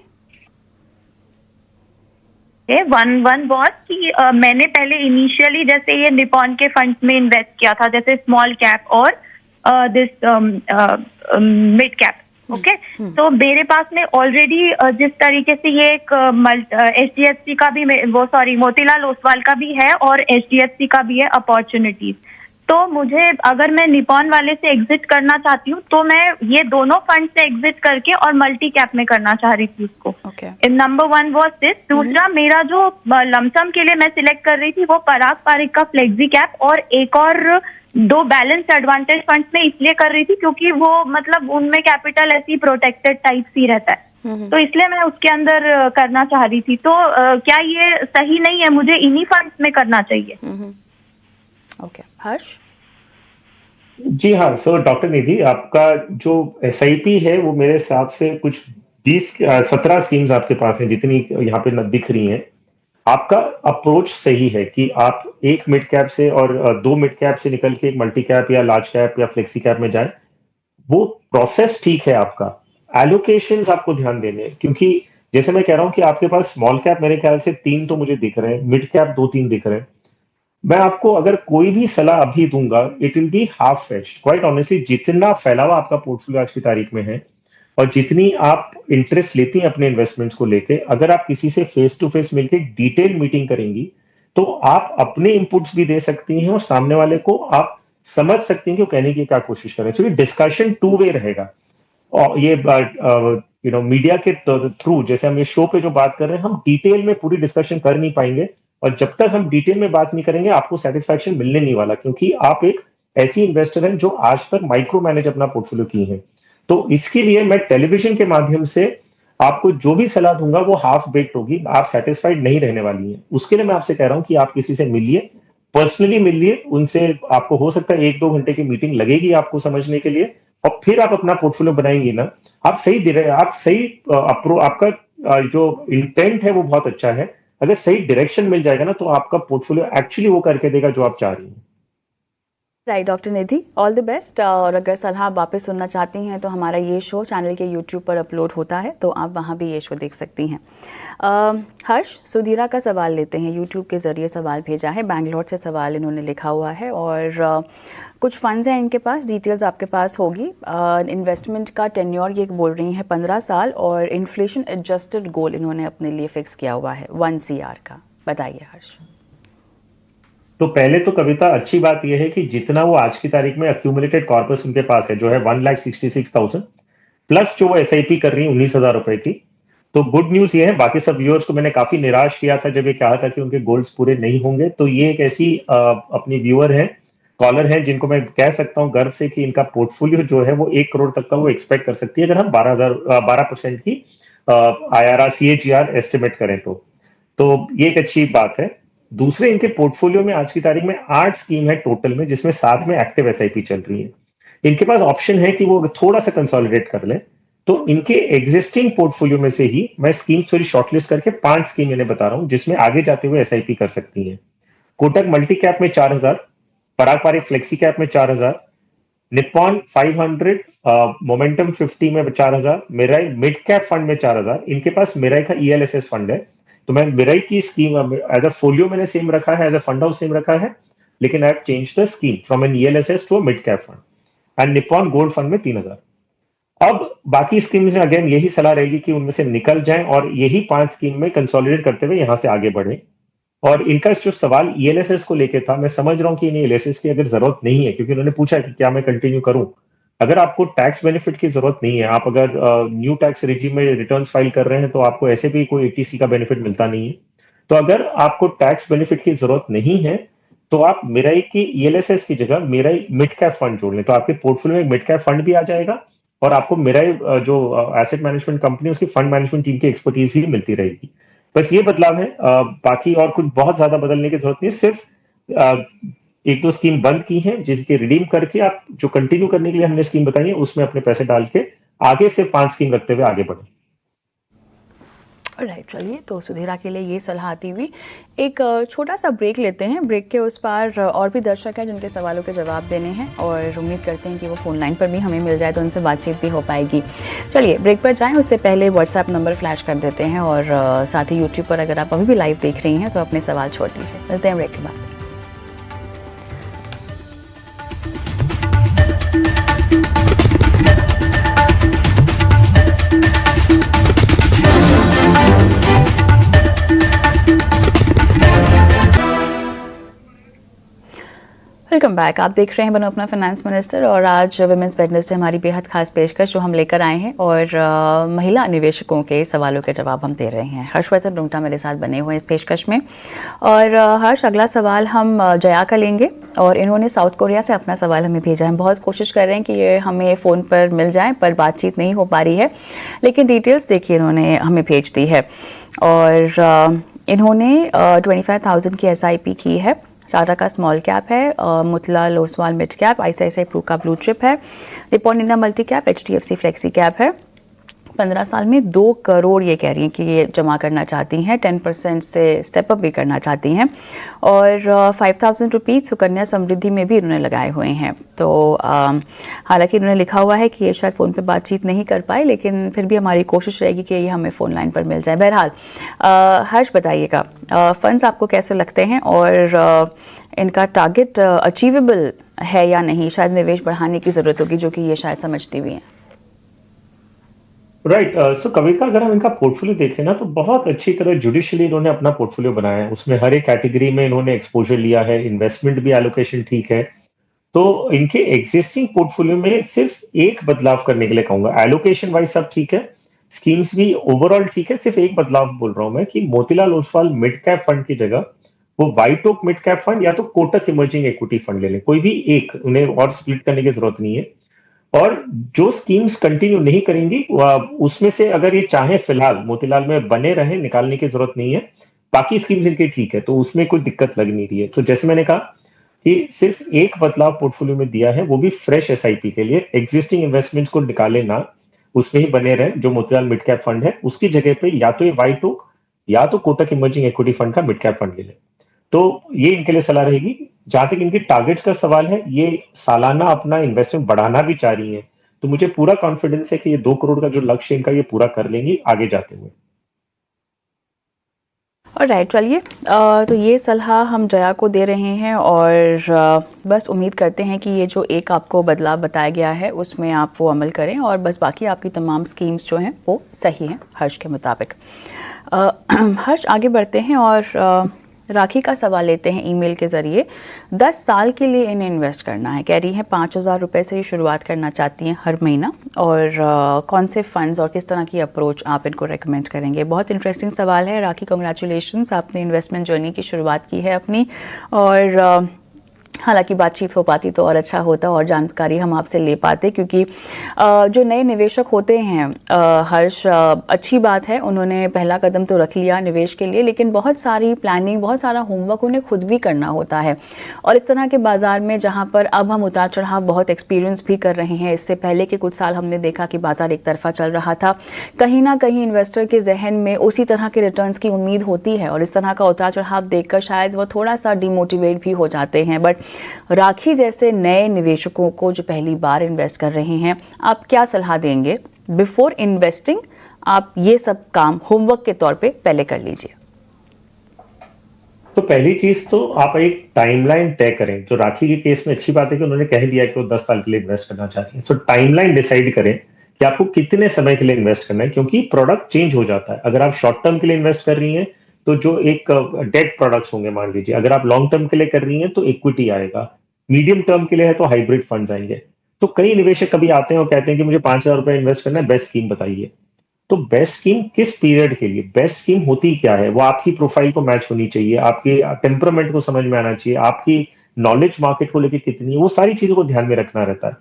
वन वॉज कि मैंने पहले इनिशियली जैसे ये निपॉन के फंड्स में इन्वेस्ट किया था, जैसे स्मॉल कैप और दिस मिड कैप। ओके, तो मेरे पास में ऑलरेडी जिस तरीके से ये एक HDFC का भी मोतीलाल ओसवाल का भी है और HDFC का भी है अपॉर्चुनिटीज। तो मुझे अगर मैं निपॉन वाले से एग्जिट करना चाहती हूँ तो मैं ये दोनों फंड से एग्जिट करके और मल्टी कैप में करना चाह रही थी उसको। Number one was this. दूसरा, मेरा जो लमसम के लिए मैं सिलेक्ट कर रही थी वो पराग पारिक का फ्लेक्सी कैप और एक और 2 बैलेंस एडवांटेज फंड्स में इसलिए कर रही थी क्योंकि वो मतलब उनमें कैपिटल ऐसी प्रोटेक्टेड टाइप ही रहता है, तो इसलिए मैं उसके अंदर करना चाह रही थी। तो क्या ये सही नहीं है, मुझे इन्हीं फंड्स में करना चाहिए? ओके, हर्ष? जी हाँ, सो डॉक्टर निधि, आपका जो SIP है वो मेरे हिसाब से कुछ 17 स्कीम्स आपके पास हैं, जितनी यहाँ पे दिख रही हैं। आपका अप्रोच सही है कि आप एक मिड कैप से और 2 मिड कैप से निकल के एक मल्टी कैप या लार्ज कैप या फ्लेक्सी कैप में जाए, वो प्रोसेस ठीक है। आपका एलोकेशंस आपको ध्यान देने हैं, क्योंकि जैसे मैं कह रहा हूं कि आपके पास स्मॉल कैप मेरे ख्याल से 3 तो मुझे दिख रहे हैं, मिड कैप 2-3 दिख रहे हैं। मैं आपको अगर कोई भी सलाह अभी दूंगा, it will be half fetched. Quite honestly, जितना फैलावा आपका पोर्टफोलियो आज की तारीख में है और जितनी आप इंटरेस्ट लेती हैं अपने इन्वेस्टमेंट्स को लेके, अगर आप किसी से फेस टू फेस मिलकर डिटेल मीटिंग करेंगी तो आप अपने इनपुट्स भी दे सकती हैं और सामने वाले को आप समझ सकती हैं कि वो कहने की क्या कोशिश कर रहे हैं। एक्चुअली डिस्कशन 2 वे रहेगा। और ये मीडिया के थ्रू, जैसे हम ये शो पे जो बात कर रहे हैं, हम डिटेल में पूरी डिस्कशन कर नहीं पाएंगे, और जब तक हम डिटेल में बात नहीं करेंगे आपको सेटिस्फैक्शन मिलने नहीं वाला, क्योंकि आप एक ऐसी इन्वेस्टर हैं जो आज तक माइक्रो मैनेज अपना पोर्टफोलियो की है। तो इसके लिए मैं टेलीविजन के माध्यम से आपको जो भी सलाह दूंगा वो हाफ बेक्ड होगी, आप सेटिस्फाइड नहीं रहने वाली हैं। उसके लिए मैं आपसे कह रहा हूं कि आप किसी से मिलिए, पर्सनली मिलिए उनसे। आपको हो सकता है 1-2 घंटे की मीटिंग लगेगी आपको समझने के लिए, और फिर आप अपना पोर्टफोलियो बनाएंगे ना, आप सही दे रहे हैं, आप सही आपका जो इंटेंट है वो बहुत अच्छा है। अगर सही डायरेक्शन मिल जाएगा ना, तो आपका पोर्टफोलियो एक्चुअली वो करके देगा जो आप चाह रही हैं। Right, doctor Nidhi, all the best. और अगर सलाह वापस सुनना चाहती हैं तो हमारा ये शो चैनल के YouTube पर अपलोड होता है, तो आप वहाँ भी ये शो देख सकती हैं। हर्ष, सुधीरा का सवाल लेते हैं। YouTube के ज़रिए सवाल भेजा है, बैंगलोर से सवाल इन्होंने लिखा हुआ है, और कुछ फंड्स हैं इनके पास, डिटेल्स आपके पास होगी। इन्वेस्टमेंट का टेन्योर ये बोल रही हैं 15 साल, और इन्फ्लेशन एडजस्टेड गोल इन्होंने अपने लिए फिक्स किया हुआ है 1 CR का। बताइए हर्ष। तो पहले तो कविता, अच्छी बात यह है कि जितना वो आज की तारीख में अक्यूमुलेटेड कॉर्पस उनके पास है, जो है 1,66,000 प्लस जो वो SIP कर रही है 19,000 रुपए की, तो गुड न्यूज ये है। बाकी सब व्यूअर्स को मैंने काफी निराश किया था जब ये कहा था कि उनके गोल्स पूरे नहीं होंगे। तो ये एक ऐसी अपनी व्यूअर है, कॉलर है, जिनको मैं कह सकता हूँ गर्व से कि इनका पोर्टफोलियो जो है वो 1 करोड़ तक का वो एक्सपेक्ट कर सकती है, अगर हम 12% की IRR CAGR एस्टिमेट करें तो ये एक अच्छी बात है। दूसरे, इनके पोर्टफोलियो में आज की तारीख में 8 स्कीम है टोटल में, जिसमें 7 में एक्टिव SIP चल रही है। इनके पास ऑप्शन है कि वो थोड़ा सा कंसोलिडेट कर ले, तो इनके एग्जिस्टिंग पोर्टफोलियो में से ही मैं स्कीम थोड़ी शॉर्टलिस्ट करके 5 स्कीम इन्हें बता रहा हूं, जिसमें आगे जाते हुए SIP कर सकती हैं। कोटक मल्टी कैप में 4,000, पराग पारिक फ्लेक्सी कैप में 4,000, निप्पॉन 500 मोमेंटम 50 में 4,000, मिराई मिड कैप फंड में 4,000। इनके पास मिराई का ELSS फंड है, तो मैं मिराई की स्कीम एज अ फोलियो मैंने सेम रखा है, as a fund house same रखा है, लेकिन I have change the scheme from an ELSS to a mid cap fund. And Nippon gold fund में 3,000। अब बाकी स्कीम्स में अगेन यही सलाह रहेगी कि उनमें से निकल जाएं और यही 5 स्कीम में कंसोलिडेट करते हुए यहां से आगे बढ़े। और इनका जो सवाल ELSS को लेके था, मैं समझ रहा हूं कि इन्हें ELSS की अगर जरूरत नहीं है, क्योंकि उन्होंने पूछा कि क्या मैं कंटिन्यू करूं, अगर आपको टैक्स बेनिफिट की जरूरत नहीं है, आप अगर न्यू टैक्स रिजीम में रिटर्न्स फाइल कर रहे हैं तो आपको ऐसे भी कोई एटीसी का बेनिफिट मिलता नहीं है। तो अगर आपको टैक्स बेनिफिट की जरूरत नहीं है तो आप मेराई की ईएलएसएस की जगह मेराई मिड कैप फंड जोड़ लें, तो आपके पोर्टफोलियो में मिड कैप फंड भी आ जाएगा और आपको मेराई जो एसेट मैनेजमेंट कंपनी उसकी फंड मैनेजमेंट टीम की एक्सपर्टीज भी मिलती रहेगी। बस ये बदलाव है, बाकी और कुछ बहुत ज्यादा बदलने की जरूरत नहीं। सिर्फ एक दो स्कीम बंद की हैं जिनके रिडीम करके आप जो कंटिन्यू करने के लिए हमने स्कीम बताई है उसमें अपने पैसे डाल के आगे से 5 स्कीम रखते हुए आगे बढ़े। राइट, चलिए, तो सुधीरा के लिए ये सलाह आती हुई एक छोटा सा ब्रेक लेते हैं। ब्रेक के उस पार और भी दर्शक हैं जिनके सवालों के जवाब देने हैं और उम्मीद करते हैं कि वो फ़ोन लाइन पर भी हमें मिल जाए तो उनसे बातचीत भी हो पाएगी। चलिए ब्रेक पर जाएं, उससे पहले व्हाट्सएप नंबर फ्लैश कर देते हैं और साथ ही यूट्यूब पर अगर आप अभी भी लाइव देख रही हैं तो अपने सवाल छोड़ दीजिए। मिलते हैं ब्रेक के बाद। Welcome back. आप देख रहे हैं बनो अपना फाइनेंस मिनिस्टर और आज विमेंस वेडनेसडे हमारी बेहद खास पेशकश जो हम लेकर आए हैं और महिला निवेशकों के सवालों के जवाब हम दे रहे हैं। हर्षवर्धन रुंगटा मेरे साथ बने हुए हैं इस पेशकश में। और हर्ष, अगला सवाल हम जया का लेंगे और इन्होंने साउथ कोरिया से अपना सवाल हमें भेजा है। बहुत कोशिश कर रहे हैं कि ये हमें फ़ोन पर मिल जाए पर बातचीत नहीं हो पा रही है, लेकिन डिटेल्स देखिए इन्होंने हमें भेज दी है। और इन्होंने 25,000 की SIP की है। टाटा का स्मॉल कैप है, मुतला लोसवाल मिड कैप, आईसीआईसीआई प्रू का ब्लू चिप है, Nippon India multi cap, HDFC flexi cap है। 15 साल में 2 करोड़ ये कह रही हैं कि ये जमा करना चाहती हैं, 10% से स्टेप अप भी करना चाहती हैं और 5,000 रुपीज़ सुकन्या समृद्धि में भी इन्होंने लगाए हुए हैं। तो हालांकि इन्होंने लिखा हुआ है कि ये शायद फ़ोन पे बातचीत नहीं कर पाए, लेकिन फिर भी हमारी कोशिश रहेगी कि ये हमें फ़ोन लाइन पर मिल जाए। बहरहाल हर्ष, बताइएगा फंड्स आपको कैसे लगते हैं और इनका टारगेट अचीवेबल है या नहीं? शायद निवेश बढ़ाने की ज़रूरत होगी जो कि ये शायद समझती भी हैं। राइट, सो कविता, अगर हम इनका पोर्टफोलियो देखें ना तो बहुत अच्छी तरह जुडिशियली इन्होंने अपना पोर्टफोलियो बनाया है। उसमें हर एक कैटेगरी में इन्होंने एक्सपोजर लिया है, इन्वेस्टमेंट भी एलोकेशन ठीक है। तो इनके एग्जिस्टिंग पोर्टफोलियो में सिर्फ एक बदलाव करने के लिए कहूंगा। एलोकेशन वाइज सब ठीक है, स्कीम्स भी ओवरऑल ठीक है, सिर्फ एक बदलाव बोल रहा हूं मैं कि Motilal Oswal mid cap fund की जगह वो White Oak mid cap fund या तो कोटक इमर्जिंग इक्विटी फंड ले लें, कोई भी एक, उन्हें और स्प्लिट करने की जरूरत नहीं है। और जो स्कीम्स कंटिन्यू नहीं करेंगी उसमें से अगर ये चाहे फिलहाल मोतीलाल में बने रहे, निकालने की जरूरत नहीं है। बाकी स्कीम्स इनकी ठीक है, तो उसमें कोई दिक्कत लग नहीं रही है। तो जैसे मैंने कहा कि सिर्फ एक बदलाव पोर्टफोलियो में दिया है, वो भी फ्रेश SIP के लिए। एग्जिस्टिंग इन्वेस्टमेंट्स को निकाले ना, उसमें ही बने रहे। जो मोतीलाल मिड कैप फंड है उसकी जगह पे या तो ये वाइट ओक या तो कोटक इमर्जिंग इक्विटी फंड का मिड कैप फंड ले ले। तो ये इनके लिए सलाह रहेगी। जहां तक इनकी टारगेट्स का सवाल है, ये सालाना अपना इन्वेस्टमेंट बढ़ाना भी चाह रही है, तो मुझे पूरा कॉन्फिडेंस है कि ये 2 करोड़ का जो लक्ष्य इनका ये पूरा कर लेंगी आगे जाते हुए। और राइट, चलिए, तो ये सलाह हम जया को दे रहे हैं और बस उम्मीद करते हैं कि ये जो एक आपको बदलाव बताया गया है उसमें आप वो अमल करें और बस बाकी आपकी तमाम स्कीम्स जो हैं वो सही हैं हर्ष के मुताबिक। हर्ष, आगे बढ़ते हैं और राखी का सवाल लेते हैं ईमेल के ज़रिए। 10 साल के लिए इन्हें इन्वेस्ट करना है, कह रही हैं 5,000 रुपये से ही शुरुआत करना चाहती हैं हर महीना, और कौन से फंड्स और किस तरह की अप्रोच आप इनको रेकमेंड करेंगे? बहुत इंटरेस्टिंग सवाल है राखी, कॉन्ग्रेचुलेशंस, आपने इन्वेस्टमेंट जर्नी की शुरुआत की है अपनी। और हालांकि बातचीत हो पाती तो और अच्छा होता और जानकारी हम आपसे ले पाते, क्योंकि जो नए निवेशक होते हैं, हर्ष, अच्छी बात है उन्होंने पहला कदम तो रख लिया निवेश के लिए, लेकिन बहुत सारी प्लानिंग, बहुत सारा होमवर्क उन्हें खुद भी करना होता है। और इस तरह के बाज़ार में जहां पर अब हम उतार चढ़ाव बहुत एक्सपीरियंस भी कर रहे हैं, इससे पहले के कुछ साल हमने देखा कि बाज़ार एक तरफा चल रहा था, कहीं ना कहीं इन्वेस्टर के जहन में उसी तरह के रिटर्न्स की उम्मीद होती है और इस तरह का उतार चढ़ाव देखकर शायद वो थोड़ा सा डिमोटिवेट भी हो जाते हैं। बट राखी जैसे नए निवेशकों को जो पहली बार इन्वेस्ट कर रहे हैं, आप क्या सलाह देंगे? बिफोर इन्वेस्टिंग आप ये सब काम होमवर्क के तौर पे पहले कर लीजिए। तो पहली चीज तो आप एक टाइमलाइन तय करें। जो राखी के केस में अच्छी बात है कि उन्होंने कह दिया कि वो 10 साल के लिए इन्वेस्ट करना चाहती है। सो टाइमलाइन डिसाइड करें कि आपको कितने समय के लिए इन्वेस्ट करना है, क्योंकि प्रोडक्ट चेंज हो जाता है। अगर आप शॉर्ट टर्म के लिए इन्वेस्ट कर रही हैं तो जो एक डेट प्रोडक्ट्स होंगे मान लीजिए, अगर आप लॉन्ग टर्म के लिए कर रही हैं तो इक्विटी आएगा, मीडियम टर्म के लिए है तो हाइब्रिड फंड आएंगे। तो कई निवेशक कभी आते हैं और कहते हैं कि मुझे 5,000 रुपए इन्वेस्ट करना है, बेस्ट स्कीम बताइए। तो बेस्ट स्कीम किस पीरियड के लिए, बेस्ट स्कीम होती क्या है, वो आपकी प्रोफाइल को मैच होनी चाहिए, आपके टेम्परामेंट को समझ में आना चाहिए, आपकी नॉलेज मार्केट को लेकर कितनी है, वो सारी चीजों को ध्यान में रखना रहता है।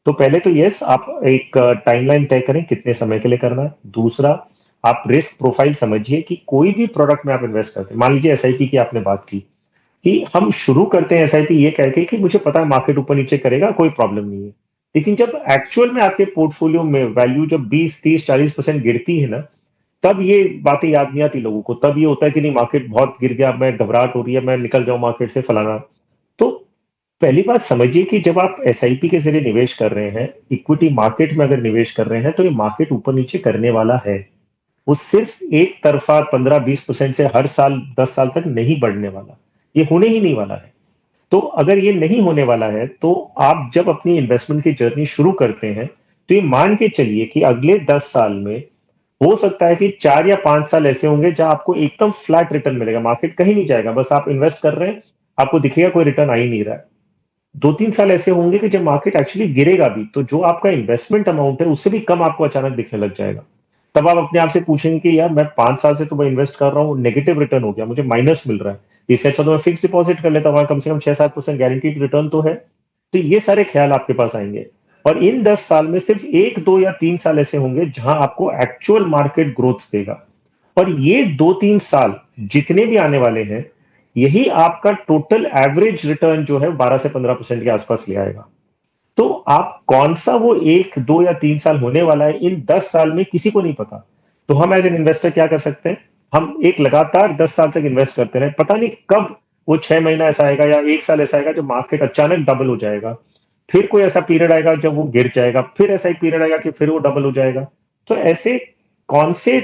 तो पहले तो यस, आप एक टाइमलाइन तय करें कितने समय के लिए करना है। दूसरा, आप रिस्क प्रोफाइल समझिए कि कोई भी प्रोडक्ट में आप इन्वेस्ट करते हैं, मान लीजिए एसआईपी की आपने बात की, कि हम शुरू करते हैं एसआईपी ये कह के कि मुझे पता है मार्केट ऊपर नीचे करेगा, कोई प्रॉब्लम नहीं है। लेकिन जब एक्चुअल में आपके पोर्टफोलियो में वैल्यू जब 20, 30, 40% गिरती है ना, तब ये बातें याद नहीं आती लोगों को। तब ये होता है कि नहीं, मार्केट बहुत गिर गया, मैं घबराहट हो रही है, मैं निकल जाऊं मार्केट से, फलाना। तो पहली बात समझिए कि जब आप एसआईपी के जरिए निवेश कर रहे हैं, इक्विटी मार्केट में अगर निवेश कर रहे हैं, तो ये मार्केट ऊपर नीचे करने वाला है। वो सिर्फ एक तरफा 15-20% से हर साल 10 साल तक नहीं बढ़ने वाला, ये होने ही नहीं वाला है। तो अगर ये नहीं होने वाला है, तो आप जब अपनी इन्वेस्टमेंट की जर्नी शुरू करते हैं, तो ये मान के चलिए कि अगले 10 साल में हो सकता है कि 4 या 5 साल ऐसे होंगे जहां आपको एकदम फ्लैट रिटर्न मिलेगा, मार्केट कहीं नहीं जाएगा, बस आप इन्वेस्ट कर रहे हैं, आपको दिखेगा कोई रिटर्न आ ही नहीं रहा है। 2-3 साल ऐसे होंगे कि जब मार्केट एक्चुअली गिरेगा भी, तो जो आपका इन्वेस्टमेंट अमाउंट है उससे भी कम आपको अचानक दिखने लग जाएगा। तब आप अपने आप से पूछेंगे कि यार, मैं 5 साल से तो मैं इन्वेस्ट कर रहा हूँ, नेगेटिव रिटर्न हो गया, मुझे माइनस मिल रहा है, इससे अच्छा तो मैं फिक्स डिपॉजिट कर लेता, वहां कम से कम 6-7% गारंटीड रिटर्न तो है। तो ये सारे ख्याल आपके पास आएंगे। और इन 10 साल में सिर्फ 1, 2 या 3 साल ऐसे होंगे जहां आपको एक्चुअल मार्केट ग्रोथ देगा। और ये 2-3 साल जितने भी आने वाले हैं, यही आपका टोटल एवरेज रिटर्न जो है 12 से 15% के आसपास ले आएगा। तो आप कौन सा वो 1, 2 या 3 साल होने वाला है, इन 10 साल में किसी को नहीं पता। तो हम एज एन इन्वेस्टर क्या कर सकते हैं, हम एक लगातार 10 साल तक इन्वेस्ट करते रहे, पता नहीं कब वो 6 महीना ऐसा आएगा या 1 साल ऐसा आएगा जब मार्केट अचानक डबल हो जाएगा, फिर कोई ऐसा पीरियड आएगा जब वो गिर जाएगा, फिर ऐसा एक पीरियड आएगा कि फिर वो डबल हो जाएगा। तो ऐसे कौन से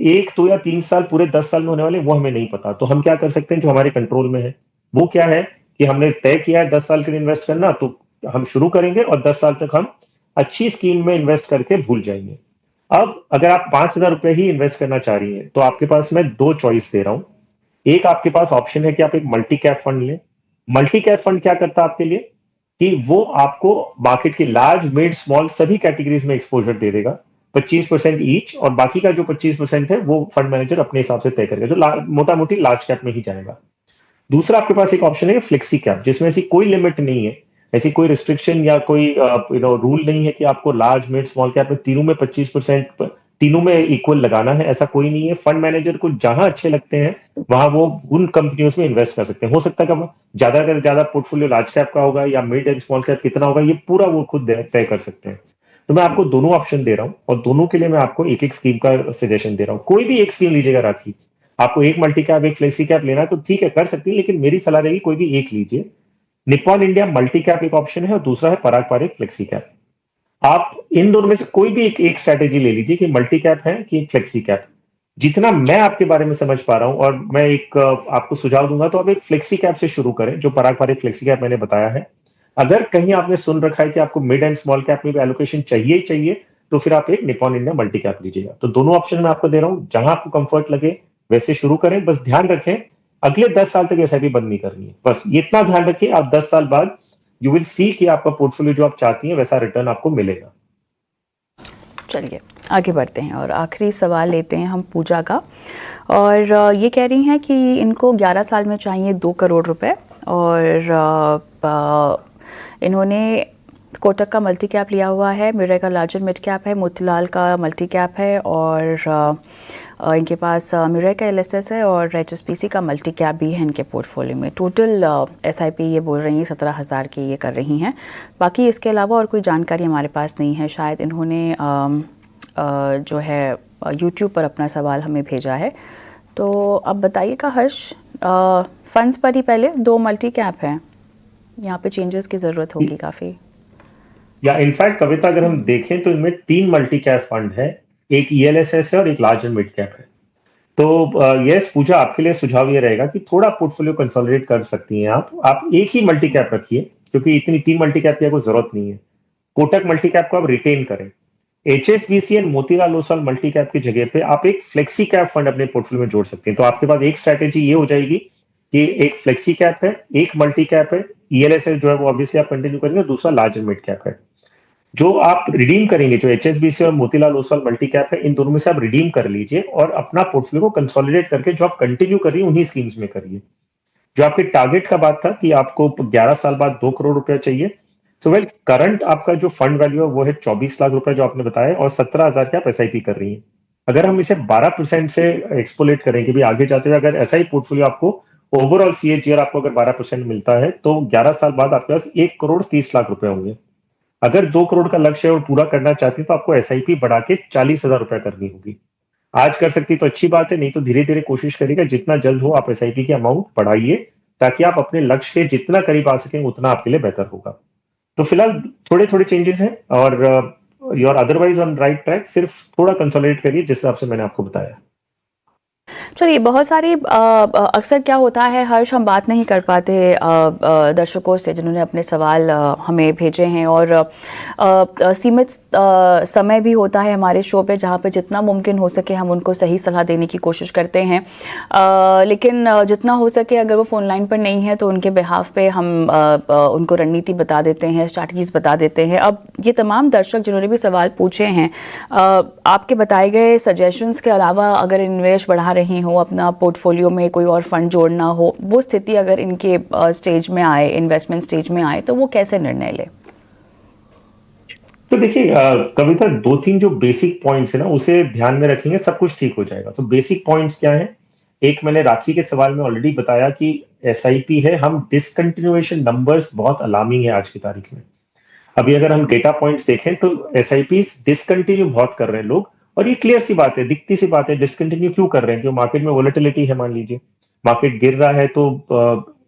1, 2 या 3 साल पूरे 10 साल में होने वाले, वो हमें नहीं पता। तो हम क्या कर सकते हैं, जो हमारे कंट्रोल में है वो क्या है, कि हमने तय किया है 10 साल के लिए इन्वेस्ट करना, तो हम शुरू करेंगे और 10 साल तक हम अच्छी स्कीम में इन्वेस्ट करके भूल जाएंगे। अब अगर आप 5,000 रुपए ही इन्वेस्ट करना चाह रही हैं, तो आपके पास मैं 2 चॉइस दे रहा हूं। एक आपके पास ऑप्शन है कि आप एक मल्टी कैप फंड लें। मल्टी कैप फंड क्या करता है आपके लिए, कि वो आपको मार्केट की लार्ज, मिड, स्मॉल सभी कैटेगरीज में एक्सपोजर दे देगा, 25% ईच, और बाकी का जो 25% है वो फंड मैनेजर अपने हिसाब से तय करेगा, जो मोटा मोटी लार्ज कैप में ही जाएगा। दूसरा आपके पास एक ऑप्शन है फ्लेक्सी कैप, जिसमें ऐसी कोई लिमिट नहीं है, ऐसी कोई रिस्ट्रिक्शन या कोई रूल नहीं है कि आपको लार्ज, मिड, स्मॉल कैप में तीनों में 25%, तीनों में इक्वल लगाना है, ऐसा कोई नहीं है। फंड मैनेजर को जहां अच्छे लगते हैं वहां वो उन कंपनियों में इन्वेस्ट कर सकते हैं। हो सकता है कि ज्यादा से ज्यादा पोर्टफोलियो लार्ज कैप का होगा या मिड एंड स्मॉल कैप कितना होगा, ये पूरा वो खुद तय कर सकते हैं। तो मैं आपको दोनों ऑप्शन दे रहा हूं, और दोनों के लिए मैं आपको एक एक स्कीम का सजेशन दे रहा हूं। कोई भी एक स्कीम लीजिएगा राखी, आपको एक मल्टी कैप, एक फ्लेक्सी कैप लेना है तो ठीक है, कर सकती है, लेकिन मेरी सलाह रहेगी कोई भी एक लीजिए। निप्पॉन इंडिया मल्टी कैप एक ऑप्शन है, और दूसरा है पराग पारिक फ्लेक्सी कैप। आप इन दोनों में से कोई भी एक स्ट्रैटेजी ले लीजिए, कि मल्टी कैप है कि फ्लेक्सी कैप। जितना मैं आपके बारे में समझ पा रहा हूं, और मैं एक आपको सुझाव दूंगा, तो आप एक फ्लेक्सी कैप से शुरू करें, जो पराग पारिक फ्लेक्सी कैप मैंने बताया है। अगर कहीं आपने सुन रखा है कि आपको मिड एंड स्मॉल कैप में भी एलोकेशन चाहिए ही चाहिए, तो फिर आप एक निप्पॉन इंडिया मल्टी कैप लीजिएगा। तो दोनों ऑप्शन मैं आपको दे रहा हूं, जहां आपको कंफर्ट लगे वैसे शुरू करें। बस ध्यान रखें, अगले 10 साल तक एसआईपी बंद नहीं करनी है, बस इतना ध्यान रखिए। आप 10 साल बाद यू विल सी कि आपका पोर्टफोलियो जो आप चाहती हैं वैसा रिटर्न आपको मिलेगा। चलिए आगे बढ़ते हैं और आखिरी सवाल लेते हैं हम पूजा का। और ये कह रही हैं कि इनको 11 साल में चाहिए 2 करोड़ रुपए, और इन्होंने कोटक का मल्टी कैप लिया हुआ है, मिरर का लार्जर मिड कैप है, मोतीलाल का मल्टी कैप है, और इनके पास मिरर का एलएसएस है, और एचएसपीसी का मल्टी कैप भी है इनके पोर्टफोलियो में। टोटल एसआईपी ये बोल रही हैं 17,000 की ये कर रही हैं। बाकी इसके अलावा और कोई जानकारी हमारे पास नहीं है। शायद इन्होंने जो है यूट्यूब पर अपना सवाल हमें भेजा है। तो अब बताइएगा हर्ष, फंड्स पर ही पहले 2 मल्टी कैप हैं, यहाँ पे चेंजेस की ज़रूरत होगी काफ़ी। या इनफैक्ट कविता, अगर हम देखें तो इनमें 3 मल्टी कैप फंड है, एक ईएलएसएस है और एक लार्जर मिड कैप है। तो यस पूजा, आपके लिए सुझाव ये रहेगा कि थोड़ा पोर्टफोलियो कंसोलिडेट कर सकती हैं आप एक ही मल्टी कैप रखिए, क्योंकि इतनी 3 मल्टी कैप की कोई जरूरत नहीं है। कोटक मल्टी कैप को आप रिटेन करें। HSBC and Motilal Oswal multi cap की जगह पे आप एक फ्लेक्सी कैप फंड अपने पोर्टफोलियो में जोड़ सकते हैं। तो आपके पास एक स्ट्रैटेजी ये हो जाएगी कि एक फ्लेक्सी कैप है, एक मल्टी कैप है, ईएलएसएस जो है वो ऑब्वियसली आप कंटिन्यू करेंगे, दूसरा लार्जर मिड कैप है। जो आप रिडीम करेंगे, जो HSBC और मोतीलाल ओसवाल मल्टी कैप है, इन दोनों में से आप रिडीम कर लीजिए और अपना पोर्टफोलियो को कंसोलिडेट करके जो आप कंटिन्यू करिए उन्हीं स्कीम्स में करिए। जो आपके टारगेट का बात था कि आपको 11 साल बाद 2 करोड़ रुपया चाहिए, तो वेल करंट आपका जो फंड वैल्यू है वो है 24 लाख रुपए जो आपने बताया, और 17,000 की आप SIP कर रही हैं। अगर हम इसे 12% से एक्सपोलेट करें कि भी आगे जाते हुए अगर ऐसा ही पोर्टफोलियो आपको ओवरऑल CAGR आपको अगर 12% मिलता है तो 11 साल बाद आपके पास 1 करोड़ 30 लाख रुपए होंगे। अगर 2 करोड़ का लक्ष्य है और पूरा करना चाहती है तो आपको SIP बढ़ा के 40,000 रुपया करनी होगी। आज कर सकती तो अच्छी बात है, नहीं तो धीरे धीरे कोशिश करिएगा जितना जल्द हो आप SIP की अमाउंट बढ़ाइए, ताकि आप अपने लक्ष्य के जितना करीब आ सकें उतना आपके लिए बेहतर होगा। तो फिलहाल थोड़े थोड़े चेंजेस हैं और you are otherwise on right track, सिर्फ थोड़ा कंसोलिडेट करिए जिस हिसाब से मैंने आपको बताया। चलिए, बहुत सारी अक्सर क्या होता है हर्ष, हम बात नहीं कर पाते दर्शकों से जिन्होंने अपने सवाल हमें भेजे हैं, और सीमित समय भी होता है हमारे शो पे जहाँ पे जितना मुमकिन हो सके हम उनको सही सलाह देने की कोशिश करते हैं, लेकिन जितना हो सके अगर वो फ़ोन लाइन पर नहीं है तो उनके बिहाफ पे हम उनको रणनीति बता देते हैं, स्ट्रैटेजीज बता देते हैं। अब ये तमाम दर्शक जिन्होंने भी सवाल पूछे हैं, आपके बताए गए सजेशंस के अलावा अगर इन्वेस्ट बढ़ा रही हो, अपना पोर्टफोलियो में कोई और फंड जोड़ना हो, वो स्थिति अगर इनके स्टेज में आए, इन्वेस्टमेंट स्टेज में आए, तो वो कैसे निर्णय ले? तो देखिए कविता, 2-3 जो बेसिक पॉइंट्स है ना उसे ध्यान में रखेंगे, सब कुछ ठीक हो जाएगा। तो बेसिक पॉइंट्स क्या है? एक मैंने राखी के सवाल में ऑलरेडी बताया कि SIP है, हम डिसकंटिन्यूएशन नंबर्स बहुत अलार्मिंग है आज की तारीख में। अभी अगर हम डेटा पॉइंट्स देखें तो SIP डिसकंटिन्यू बहुत कर रहे हैं लोग, और ये क्लियर सी बात है, दिखती सी बात है। डिसकंटिन्यू क्यों कर रहे हैं? क्योंकि मार्केट में वोलेटिलिटी है, मान लीजिए मार्केट गिर रहा है तो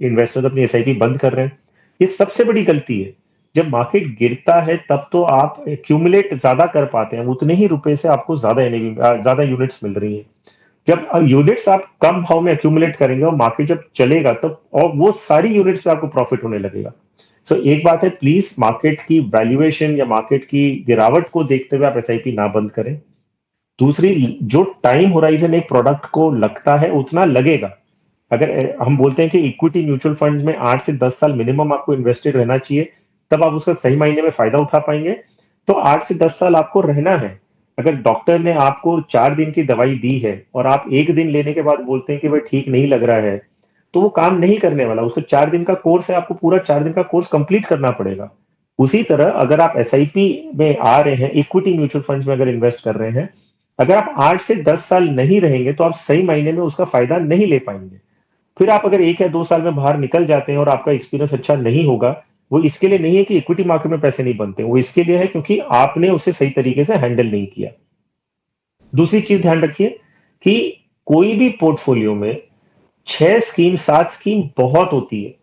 इन्वेस्टर्स अपनी SIP बंद कर रहे हैं। ये सबसे बड़ी गलती है। जब मार्केट गिरता है तब तो आप एक्यूमुलेट ज्यादा कर पाते हैं, उतने ही रुपए से आपको ज्यादा यूनिट्स मिल रही है। जब यूनिट्स आप कम भाव में एक्यूमुलेट करेंगे और मार्केट जब चलेगा तब और वो सारी यूनिट्स पे आपको प्रॉफिट होने लगेगा। सो एक बात है, प्लीज मार्केट की वैल्यूएशन या मार्केट की गिरावट को देखते हुए आप SIP ना बंद करें। दूसरी, जो टाइम होराइजन एक प्रोडक्ट को लगता है उतना लगेगा। अगर हम बोलते हैं कि इक्विटी म्यूचुअल फंड्स में 8 से 10 साल मिनिमम आपको इन्वेस्टेड रहना चाहिए, तब आप उसका सही मायने में फायदा उठा पाएंगे। तो 8 से 10 साल आपको रहना है। अगर डॉक्टर ने आपको 4 दिन की दवाई दी है और आप 1 दिन लेने के बाद बोलते हैं कि वह ठीक नहीं लग रहा है, तो वो काम नहीं करने वाला। उसको 4 दिन का कोर्स है, आपको पूरा 4 दिन का कोर्स कंप्लीट करना पड़ेगा। उसी तरह अगर आप SIP में आ रहे हैं, इक्विटी म्यूचुअल फंड्स में अगर इन्वेस्ट कर रहे हैं, अगर आप 8 से 10 साल नहीं रहेंगे तो आप सही मायने में उसका फायदा नहीं ले पाएंगे। फिर आप अगर 1 या 2 साल में बाहर निकल जाते हैं और आपका एक्सपीरियंस अच्छा नहीं होगा, वो इसके लिए नहीं है कि इक्विटी मार्केट में पैसे नहीं बनते, वो इसके लिए है क्योंकि आपने उसे सही तरीके से हैंडल नहीं किया। दूसरी चीज ध्यान रखिए कि कोई भी पोर्टफोलियो में 6 स्कीम 7 स्कीम बहुत होती है।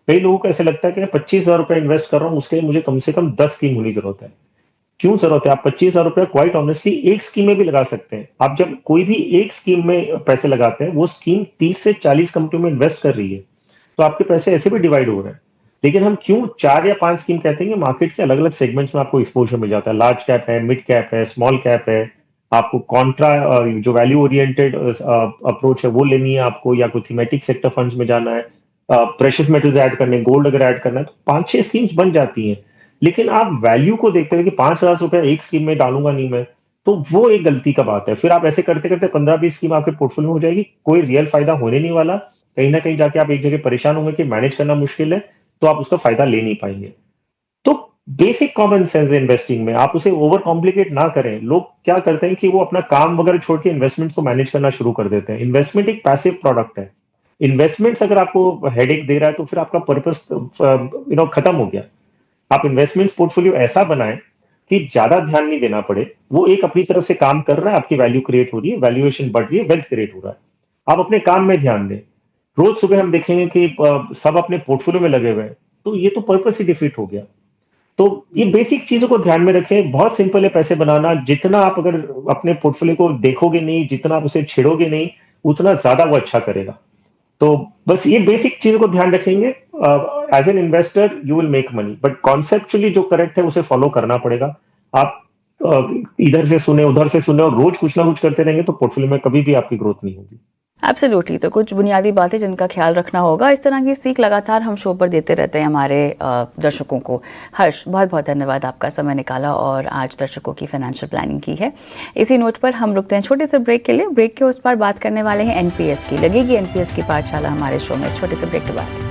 कई लोगों को ऐसा लगता है कि मैं 25,000 रुपए इन्वेस्ट कर रहा हूं, उसके लिए मुझे कम से कम 10 स्कीम होनी जरूरत है। क्यों जरूरत है? आप 25,000 रुपए क्वाइट ऑनेस्टली एक स्कीम में भी लगा सकते हैं। आप जब कोई भी एक स्कीम में पैसे लगाते हैं, वो स्कीम 30 से 40 कंपनियों में इन्वेस्ट कर रही है, तो आपके पैसे ऐसे भी डिवाइड हो रहे हैं। लेकिन हम क्यों 4 या 5 स्कीम कहते हैं? मार्केट के अलग अलग सेगमेंट्स में आपको एक्सपोजर मिल जाता है। लार्ज कैप है, मिड कैप है, स्मॉल कैप है, आपको कॉन्ट्रा जो वैल्यू ओरिएंटेड अप्रोच है वो लेनी है आपको, या कोई थीमेटिक सेक्टर फंड्स में जाना है, प्रेशियस मेटल्स ऐड करने, गोल्ड अगर ऐड करना है, तो 5-6 स्कीम्स बन जाती हैं। लेकिन आप वैल्यू को देखते हुए कि 5,000 रुपए एक स्कीम में डालूंगा नहीं मैं, तो वो एक गलती का बात है। फिर आप ऐसे करते करते 15-20 स्कीम आपके पोर्टफोलियो में हो जाएगी, कोई रियल फायदा होने नहीं वाला। कहीं ना कहीं जाके आप एक जगह परेशान होंगे कि मैनेज करना मुश्किल है, तो आप उसका फायदा ले नहीं पाएंगे। तो बेसिक कॉमन सेंस इन्वेस्टिंग में आप उसे ओवर कॉम्प्लिकेट ना करें। लोग क्या करते हैं कि वो अपना काम वगैरह छोड़ के इन्वेस्टमेंट्स को मैनेज करना शुरू कर देते हैं। इन्वेस्टमेंट एक पैसिव प्रोडक्ट है। इन्वेस्टमेंट्स अगर आपको हेडेक दे रहा है तो फिर आपका पर्पस खत्म हो गया। आप इन्वेस्टमेंट पोर्टफोलियो ऐसा बनाएं कि ज्यादा ध्यान नहीं देना पड़े, वो एक अपनी तरफ से काम कर रहा है, आपकी वैल्यू क्रिएट हो रही है, वैल्यूएशन बढ़ रही है, वेल्थ क्रिएट हो रहा है। आप अपने काम में ध्यान दें। रोज सुबह हम देखेंगे कि सब अपने पोर्टफोलियो में लगे हुए हैं, तो ये तो पर्पस ही डिफीट हो गया। तो ये बेसिक चीजों को ध्यान में रखें। बहुत सिंपल है पैसे बनाना। जितना आप अगर अपने पोर्टफोलियो को देखोगे नहीं, जितना आप उसे छेड़ोगे नहीं, उतना ज्यादा वो अच्छा करेगा। तो बस ये बेसिक चीजों को ध्यान रखेंगे। As an investor you will make money, but conceptually जो करेक्ट है उसे फॉलो करना पड़ेगा। आप इधर से सुने उधर से सुने और रोज कुछ ना कुछ करते रहेंगे तो पोर्टफोलियो में कभी भी आपकी ग्रोथ नहीं होगी। एब्सोल्युटली, तो कुछ बुनियादी बातें जिनका ख्याल रखना होगा। इस तरह की सीख लगातार हम शो पर देते रहते हैं हमारे दर्शकों को। हर्ष, बहुत बहुत धन्यवाद, आपका समय निकाला और आज दर्शकों की फाइनेंशियल प्लानिंग की है। इसी नोट पर हम रुकते हैं छोटे से ब्रेक के लिए। ब्रेक के उस पार बात करने वाले हैं एनपीएस की। लगेगी एनपीएस की पाठशाला हमारे शो में, इस छोटे से ब्रेक के बाद।